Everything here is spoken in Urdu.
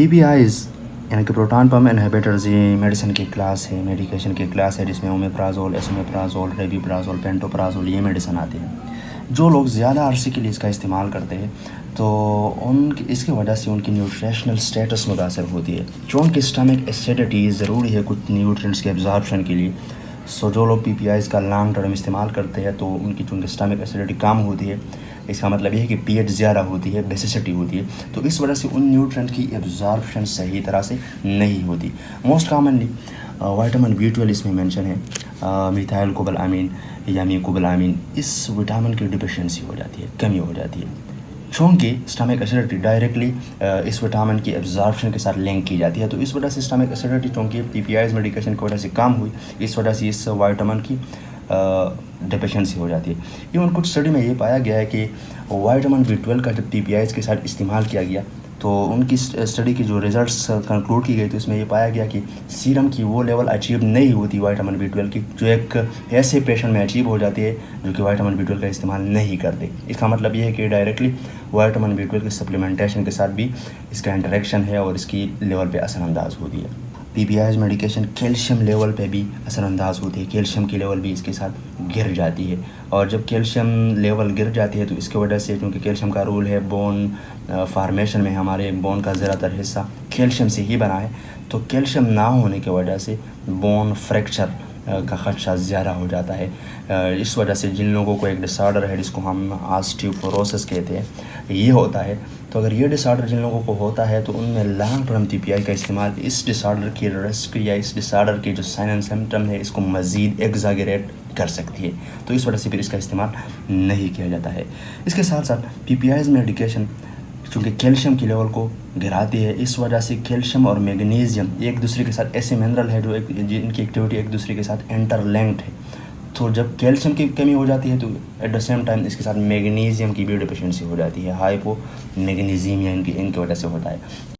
پی پی آئیز یعنی کہ پروٹان پمپ انہیبیٹرز یہ میڈیسن کی کلاس ہے، میڈیکیشن کی کلاس ہے، جس میں اومیپرازول، ایسومیپرازول، ریبیپرازول، پینٹوپرازول یہ میڈیسن آتے ہیں. جو لوگ زیادہ عرصے کے لیے اس کا استعمال کرتے ہیں تو اس کی وجہ سے ان کی نیوٹریشنل سٹیٹس متاثر ہوتی ہے، چونکہ اسٹمک ایسیڈیٹی ضروری ہے کچھ نیوٹرینٹس کے ایبزارپشن کے لیے. جو لوگ پی پی آئیز کا لانگ ٹرم استعمال کرتے ہیں تو ان کی چونکہ اسٹمک ایسیڈیٹی کم ہوتی ہے، اس کا مطلب یہ ہے کہ پی ایچ زیادہ ہوتی ہے، بیسیسٹی ہوتی ہے، تو اس وجہ سے ان نیوٹرینٹ کی ایبزارپشن صحیح طرح سے نہیں ہوتی. موسٹ کامنلی وائٹامن B12 اس میں مینشن ہے، میتھائل کوبلامین یا میکوبلامین. اس وٹامن کی ڈیفیشنسی ہو جاتی ہے، کمی ہو جاتی ہے، چونکہ اسٹمک ایسیڈیٹی ڈائریکٹلی اس وٹامن کی ایبزارپشن کے ساتھ لنک کی جاتی ہے. تو اس وجہ سے اسٹمک ایسیڈیٹی چونکہ پی پی آئیز میڈیکیشن کی وجہ سے کم ہوئی، اس وجہ سے اس وائٹامن کی ڈیفیشنسی ہو جاتی ہے. ایون کچھ اسٹڈی میں یہ پایا گیا ہے کہ وائٹامن B12 کا جب پی پی آئیز کے ساتھ استعمال کیا گیا تو ان کی اسٹڈی کی جو ریزلٹس کنکلوڈ کی گئی تو اس میں یہ پایا گیا کہ سیرم کی وہ لیول اچیو نہیں ہوتی وائٹامن B12 کی جو ایک ایسے پیشنٹ میں اچیو ہو جاتی ہے جو کہ وائٹامن B12 کا استعمال نہیں کرتے. اس کا مطلب یہ ہے کہ ڈائریکٹلی وائٹامن B12 کی سپلیمنٹیشن کے ساتھ بھی اس کا انٹریکشن ہے اور اس کی لیول پہ اثر انداز ہوتی ہے. P P Is medication calcium level پہ بھی اثر انداز ہوتی ہے، کیلشیم کی لیول بھی اس کے ساتھ گر جاتی ہے، اور جب کیلشیم لیول گر جاتی ہے تو اس کی وجہ سے کیونکہ کیلشیم کا رول ہے بون فارمیشن میں، ہمارے بون کا زیادہ تر حصہ کیلشیم سے ہی بنا ہے، تو کیلشیم نہ ہونے کی وجہ سے بون فریکچر کا خدشہ زیادہ ہو جاتا ہے. اس وجہ سے جن لوگوں کو ایک ڈس آرڈر ہے جس کو ہم آسٹیوپوروسس کہتے ہیں یہ ہوتا ہے، تو اگر یہ ڈس آرڈر جن لوگوں کو ہوتا ہے تو ان میں لانگ ٹرم پی پی آئی کا استعمال اس ڈس آرڈر کی رسک یا اس ڈس آرڈر کی جو سائن اینڈ سمٹم ہے اس کو مزید ایگزاگریٹ کر سکتی ہے. تو اس وجہ سے پھر اس کا استعمال نہیں کیا جاتا ہے. اس کے ساتھ ساتھ پی پی آئیز میڈیکیشن چونکہ کیلشیم کی لیول کو گراتی ہے، اس وجہ سے کیلشیم اور میگنیزیم ایک دوسرے کے ساتھ ایسے منرل ہے جو جن کی ایکٹیویٹی ایک دوسرے کے ساتھ انٹر لنکڈ ہے. تو جب کیلشیم کی کمی ہو جاتی ہے تو ایٹ دا سیم ٹائم اس کے ساتھ میگنیزیم کی بھی ڈیفیشنسی ہو جاتی ہے، ہائپو میگنیزیمیا ان کی وجہ سے ہوتا ہے.